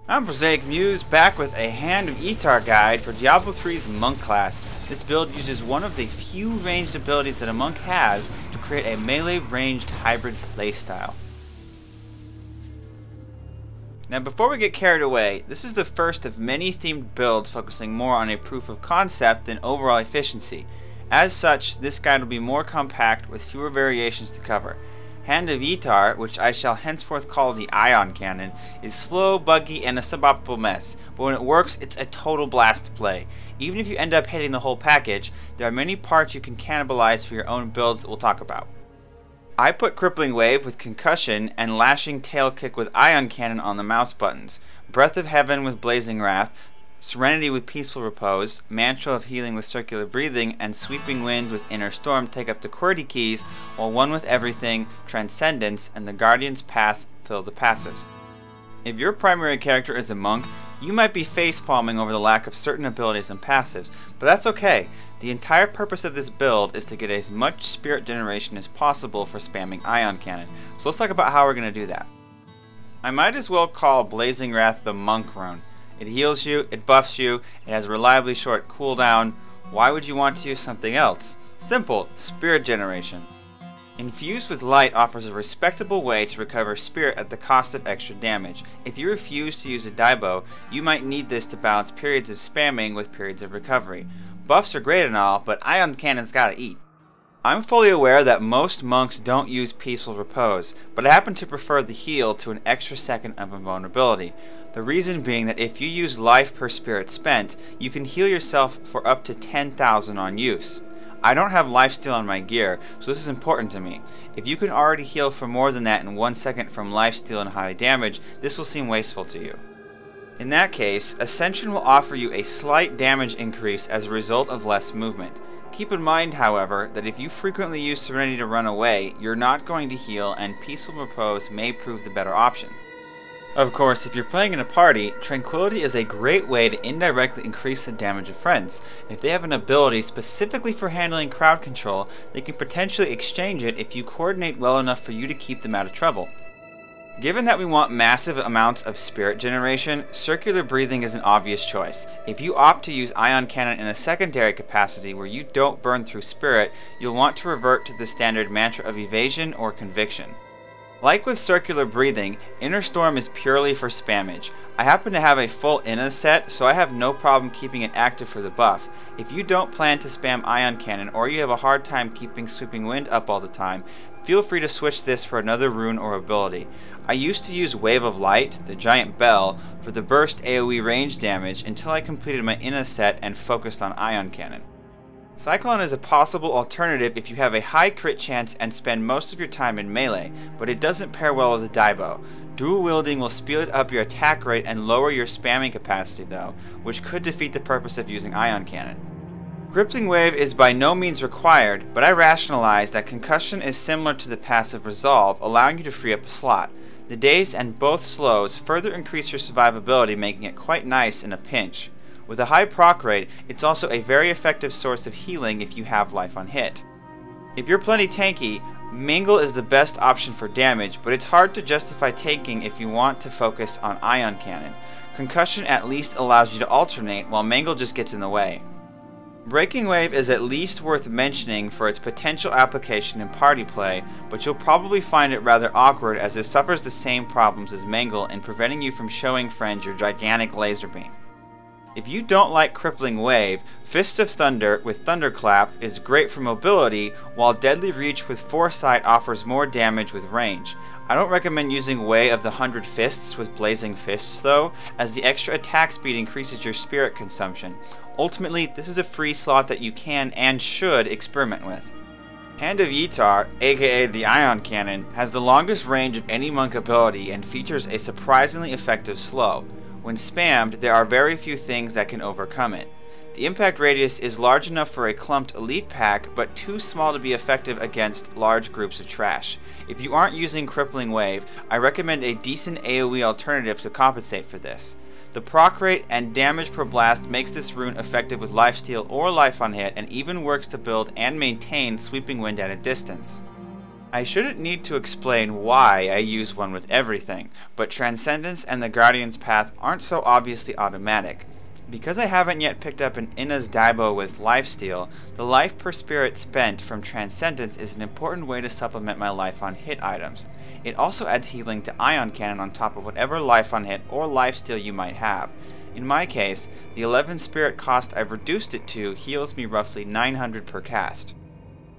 I'm ProzaicMuze, back with a Hand of Ytar guide for Diablo 3's Monk class. This build uses one of the few ranged abilities that a monk has to create a melee ranged hybrid playstyle. Now before we get carried away, this is the first of many themed builds focusing more on a proof of concept than overall efficiency. As such, this guide will be more compact with fewer variations to cover. Hand of Ytar, which I shall henceforth call the Ion Cannon, is slow, buggy, and a suboptimal mess, but when it works, it's a total blast to play. Even if you end up hitting the whole package, there are many parts you can cannibalize for your own builds that we'll talk about. I put Crippling Wave with Concussion and Lashing Tail Kick with Ion Cannon on the mouse buttons, Breath of Heaven with Blazing Wrath, Serenity with Peaceful Repose, Mantra of Healing with Circular Breathing, and Sweeping Wind with Inner Storm take up the QWERTY keys, while One with Everything, Transcendence, and the Guardian's Path fill the passives. If your primary character is a monk, you might be facepalming over the lack of certain abilities and passives, but that's okay. The entire purpose of this build is to get as much spirit generation as possible for spamming Ion Cannon, so let's talk about how we're going to do that. I might as well call Blazing Wrath the Monk rune. It heals you, it buffs you, it has a reliably short cooldown. Why would you want to use something else? Simple, spirit generation. Infused with Light offers a respectable way to recover spirit at the cost of extra damage. If you refuse to use a Diablo, you might need this to balance periods of spamming with periods of recovery. Buffs are great and all, but Ion Cannon's gotta eat. I'm fully aware that most monks don't use Peaceful Repose, but I happen to prefer the heal to an extra second of invulnerability. The reason being that if you use life per spirit spent, you can heal yourself for up to 10,000 on use. I don't have lifesteal on my gear, so this is important to me. If you can already heal for more than that in 1 second from lifesteal and high damage, this will seem wasteful to you. In that case, Ascension will offer you a slight damage increase as a result of less movement. Keep in mind, however, that if you frequently use Serenity to run away, you're not going to heal, and Peaceful Repose may prove the better option. Of course, if you're playing in a party, Tranquility is a great way to indirectly increase the damage of friends. If they have an ability specifically for handling crowd control, they can potentially exchange it if you coordinate well enough for you to keep them out of trouble. Given that we want massive amounts of spirit generation, Circular Breathing is an obvious choice. If you opt to use Ion Cannon in a secondary capacity where you don't burn through spirit, you'll want to revert to the standard Mantra of Evasion or Conviction. Like with Circular Breathing, Inner Storm is purely for spammage. I happen to have a full Inna set, so I have no problem keeping it active for the buff. If you don't plan to spam Ion Cannon or you have a hard time keeping Sweeping Wind up all the time, feel free to switch this for another rune or ability. I used to use Wave of Light, the giant bell, for the burst AoE range damage until I completed my Inna set and focused on Ion Cannon. Cyclone is a possible alternative if you have a high crit chance and spend most of your time in melee, but it doesn't pair well with a Diablo. Dual wielding will speed up your attack rate and lower your spamming capacity though, which could defeat the purpose of using Ion Cannon. Crippling Wave is by no means required, but I rationalized that Concussion is similar to the passive Resolve, allowing you to free up a slot. The Daze and both slows further increase your survivability, making it quite nice in a pinch. With a high proc rate, it's also a very effective source of healing if you have life on hit. If you're plenty tanky, Mingle is the best option for damage, but it's hard to justify taking if you want to focus on Ion Cannon. Concussion at least allows you to alternate, while Mingle just gets in the way. Breaking Wave is at least worth mentioning for its potential application in party play, but you'll probably find it rather awkward as it suffers the same problems as Mangle in preventing you from showing friends your gigantic laser beam. If you don't like Crippling Wave, Fist of Thunder with Thunderclap is great for mobility, while Deadly Reach with Foresight offers more damage with range. I don't recommend using Way of the 100 Fists with Blazing Fists though, as the extra attack speed increases your spirit consumption. Ultimately, this is a free slot that you can and should experiment with. Hand of Ytar, aka the Ion Cannon, has the longest range of any monk ability and features a surprisingly effective slow. When spammed, there are very few things that can overcome it. The impact radius is large enough for a clumped elite pack, but too small to be effective against large groups of trash. If you aren't using Crippling Wave, I recommend a decent AoE alternative to compensate for this. The proc rate and damage per blast makes this rune effective with lifesteal or life on hit, and even works to build and maintain Sweeping Wind at a distance. I shouldn't need to explain why I use one with everything, but Transcendence and the Guardian's Path aren't so obviously automatic. Because I haven't yet picked up an Inna's Diablo with lifesteal, the life per spirit spent from Transcendence is an important way to supplement my life on hit items. It also adds healing to Ion Cannon on top of whatever life on hit or lifesteal you might have. In my case, the 11 spirit cost I've reduced it to heals me roughly 900 per cast.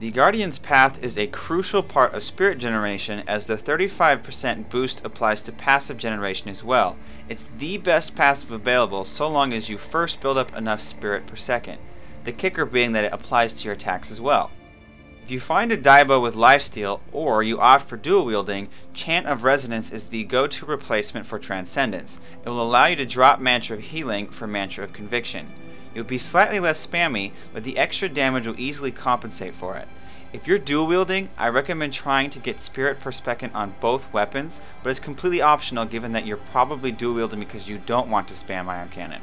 The Guardian's Path is a crucial part of spirit generation, as the 35% boost applies to passive generation as well. It's the best passive available so long as you first build up enough spirit per second, the kicker being that it applies to your attacks as well. If you find a Diablo with lifesteal, or you opt for dual wielding, Chant of Resonance is the go-to replacement for Transcendence. It will allow you to drop Mantra of Healing for Mantra of Conviction. It will be slightly less spammy, but the extra damage will easily compensate for it. If you're dual wielding, I recommend trying to get spirit per second on both weapons, but it's completely optional given that you're probably dual wielding because you don't want to spam Ion Cannon.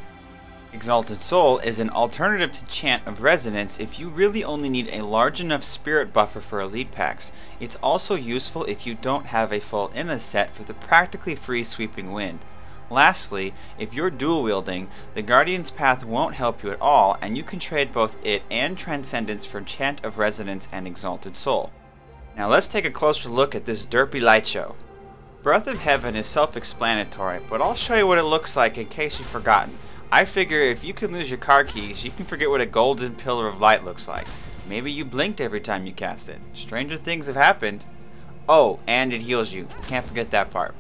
Exalted Soul is an alternative to Chant of Resonance if you really only need a large enough spirit buffer for elite packs. It's also useful if you don't have a full Inna set for the practically free Sweeping Wind. Lastly, if you're dual wielding, the Guardian's Path won't help you at all, and you can trade both it and Transcendence for Chant of Resonance and Exalted Soul. Now let's take a closer look at this derpy light show. Breath of Heaven is self-explanatory, but I'll show you what it looks like in case you've forgotten. I figure if you can lose your car keys, you can forget what a golden pillar of light looks like. Maybe you blinked every time you cast it. Stranger things have happened. Oh, and it heals you. Can't forget that part.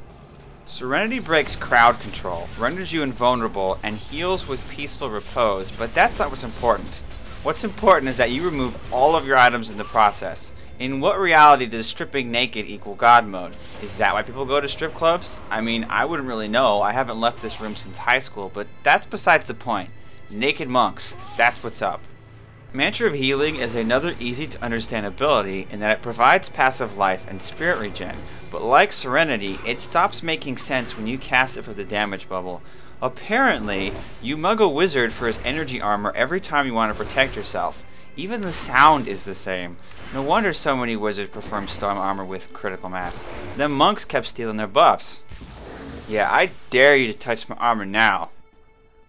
Serenity breaks crowd control, renders you invulnerable, and heals with peaceful repose, but that's not what's important. What's important is that you remove all of your items in the process. In what reality does stripping naked equal God mode? Is that why people go to strip clubs? I mean, I wouldn't really know. I haven't left this room since high school, but that's besides the point. Naked monks, that's what's up. Mantra of Healing is another easy to understand ability in that it provides passive life and spirit regen, but like Serenity, it stops making sense when you cast it for the damage bubble. Apparently, you mug a wizard for his energy armor every time you want to protect yourself. Even the sound is the same. No wonder so many wizards perform storm armor with critical mass. Them monks kept stealing their buffs. Yeah, I dare you to touch my armor now.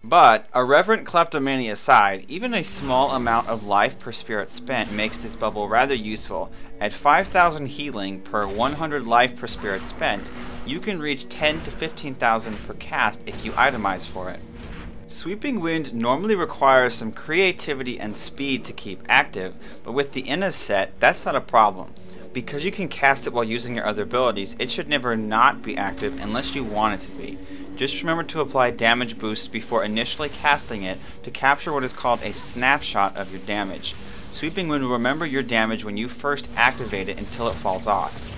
But, irreverent kleptomania aside, even a small amount of life per spirit spent makes this bubble rather useful. At 5,000 healing per 100 life per spirit spent, you can reach 10 to 15,000 per cast if you itemize for it. Sweeping Wind normally requires some creativity and speed to keep active, but with the Inna set, that's not a problem. Because you can cast it while using your other abilities, it should never not be active unless you want it to be. Just remember to apply damage boosts before initially casting it to capture what is called a snapshot of your damage. Sweeping Wind will remember your damage when you first activate it until it falls off.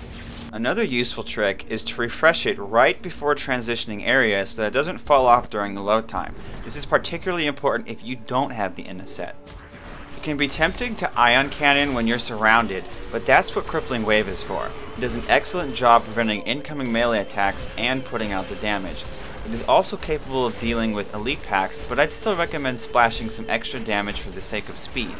Another useful trick is to refresh it right before transitioning areas so that it doesn't fall off during the load time. This is particularly important if you don't have the Inna set. It can be tempting to Ion Cannon when you're surrounded, but that's what Crippling Wave is for. It does an excellent job preventing incoming melee attacks and putting out the damage. It is also capable of dealing with elite packs, but I'd still recommend splashing some extra damage for the sake of speed.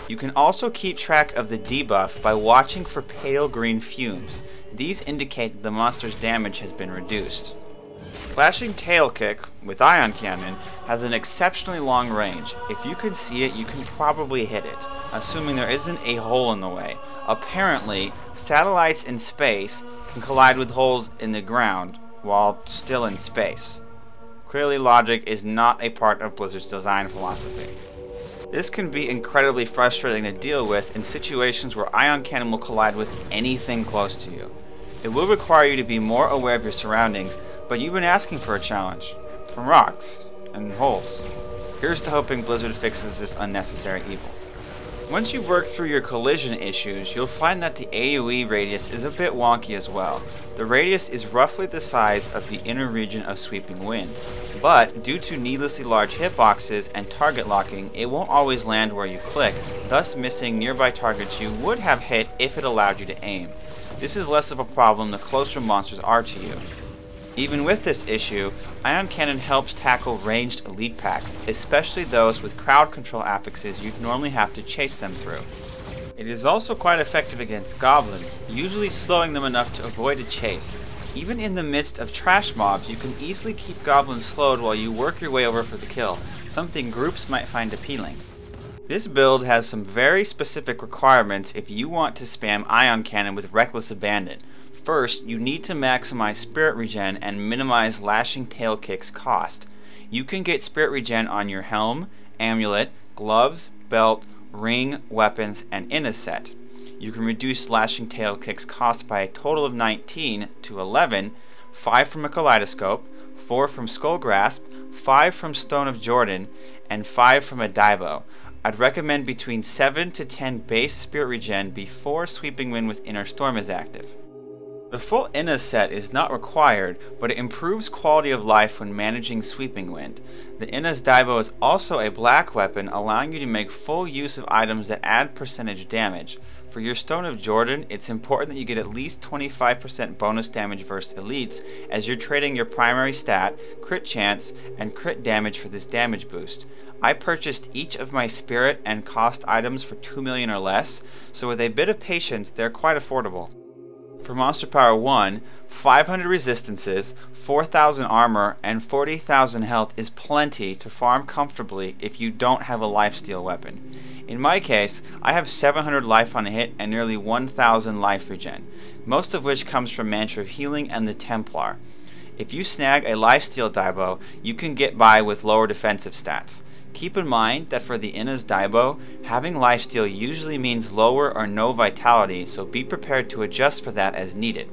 You can also keep track of the debuff by watching for pale green fumes. These indicate that the monster's damage has been reduced. Flashing Tail Kick with Ion Cannon has an exceptionally long range. If you can see it, you can probably hit it, assuming there isn't a hole in the way. Apparently, satellites in space can collide with holes in the ground while still in space. Clearly, logic is not a part of Blizzard's design philosophy. This can be incredibly frustrating to deal with in situations where Ion Cannon will collide with anything close to you. It will require you to be more aware of your surroundings, but you've been asking for a challenge. From rocks and holes. Here's to hoping Blizzard fixes this unnecessary evil. Once you've worked through your collision issues, you'll find that the Aoe Radius is a bit wonky as well. The radius is roughly the size of the inner region of Sweeping Wind, but due to needlessly large hitboxes and target locking, it won't always land where you click, thus missing nearby targets you would have hit if it allowed you to aim. This is less of a problem the closer monsters are to you. Even with this issue, Ion Cannon helps tackle ranged elite packs, especially those with crowd control affixes you'd normally have to chase them through. It is also quite effective against goblins, usually slowing them enough to avoid a chase. Even in the midst of trash mobs, you can easily keep goblins slowed while you work your way over for the kill, something groups might find appealing. This build has some very specific requirements if you want to spam Ion Cannon with reckless abandon. First, you need to maximize spirit regen and minimize Lashing Tail Kick's cost. You can get spirit regen on your helm, amulet, gloves, belt, ring, weapons, and in a set. You can reduce Lashing Tail Kick's cost by a total of 19 to 11, 5 from a Kaleidoscope, 4 from Skull Grasp, 5 from Stone of Jordan, and 5 from a Diablo. I'd recommend between 7 to 10 base spirit regen before Sweeping Wind with Inner Storm is active. The full Inna set is not required, but it improves quality of life when managing Sweeping Wind. The Inna's Diablo is also a black weapon, allowing you to make full use of items that add percentage damage. For your Stone of Jordan, it's important that you get at least 25% bonus damage versus elites, as you're trading your primary stat, crit chance, and crit damage for this damage boost. I purchased each of my spirit and cost items for 2 million or less, so with a bit of patience, they're quite affordable. For Monster Power 1, 500 resistances, 4,000 armor, and 40,000 health is plenty to farm comfortably if you don't have a lifesteal weapon. In my case, I have 700 life on a hit and nearly 1,000 life regen, most of which comes from Mantra of Healing and the Templar. If you snag a lifesteal Diablo, you can get by with lower defensive stats. Keep in mind that for the Inna's Diablo, having lifesteal usually means lower or no vitality, so be prepared to adjust for that as needed.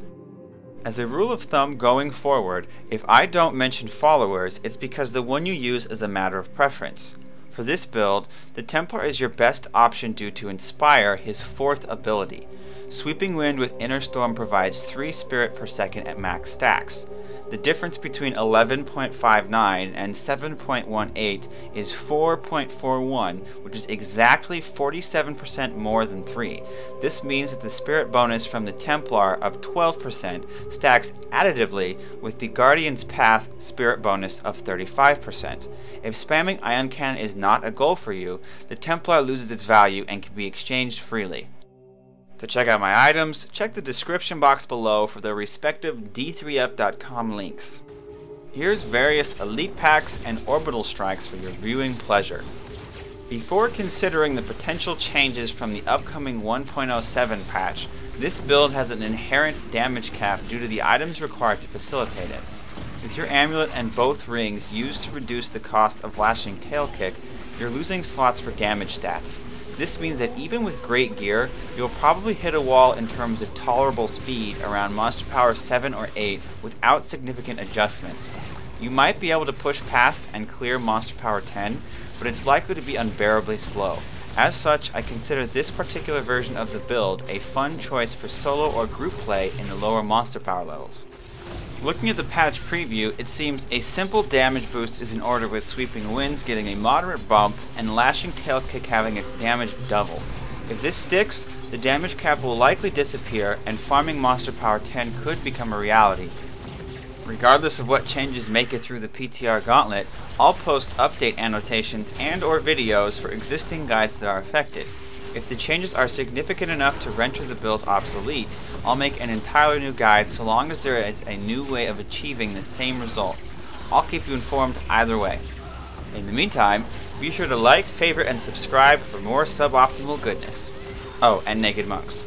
As a rule of thumb going forward, if I don't mention followers, it's because the one you use is a matter of preference. For this build, the Templar is your best option due to Inspire, his 4th ability. Sweeping Wind with Inner Storm provides 3 spirit per second at max stacks. The difference between 11.59 and 7.18 is 4.41, which is exactly 47% more than 3. This means that the spirit bonus from the Templar of 12% stacks additively with the Guardian's Path spirit bonus of 35%. If spamming Ion Cannon is not a goal for you, the Templar loses its value and can be exchanged freely. To check out my items, check the description box below for their respective d3up.com links. Here's various elite packs and orbital strikes for your viewing pleasure. Before considering the potential changes from the upcoming 1.07 patch, this build has an inherent damage cap due to the items required to facilitate it. With your amulet and both rings used to reduce the cost of Lashing Tail Kick, you're losing slots for damage stats. This means that even with great gear, you'll probably hit a wall in terms of tolerable speed around Monster Power 7 or 8 without significant adjustments. You might be able to push past and clear Monster Power 10, but it's likely to be unbearably slow. As such, I consider this particular version of the build a fun choice for solo or group play in the lower Monster Power levels. Looking at the patch preview, it seems a simple damage boost is in order, with Sweeping Winds getting a moderate bump and Lashing Tail Kick having its damage doubled. If this sticks, the damage cap will likely disappear and farming Monster Power 10 could become a reality. Regardless of what changes make it through the PTR gauntlet, I'll post update annotations and or videos for existing guides that are affected. If the changes are significant enough to render the build obsolete, I'll make an entirely new guide so long as there is a new way of achieving the same results. I'll keep you informed either way. In the meantime, be sure to like, favorite, and subscribe for more suboptimal goodness. Oh, and Naked Monks.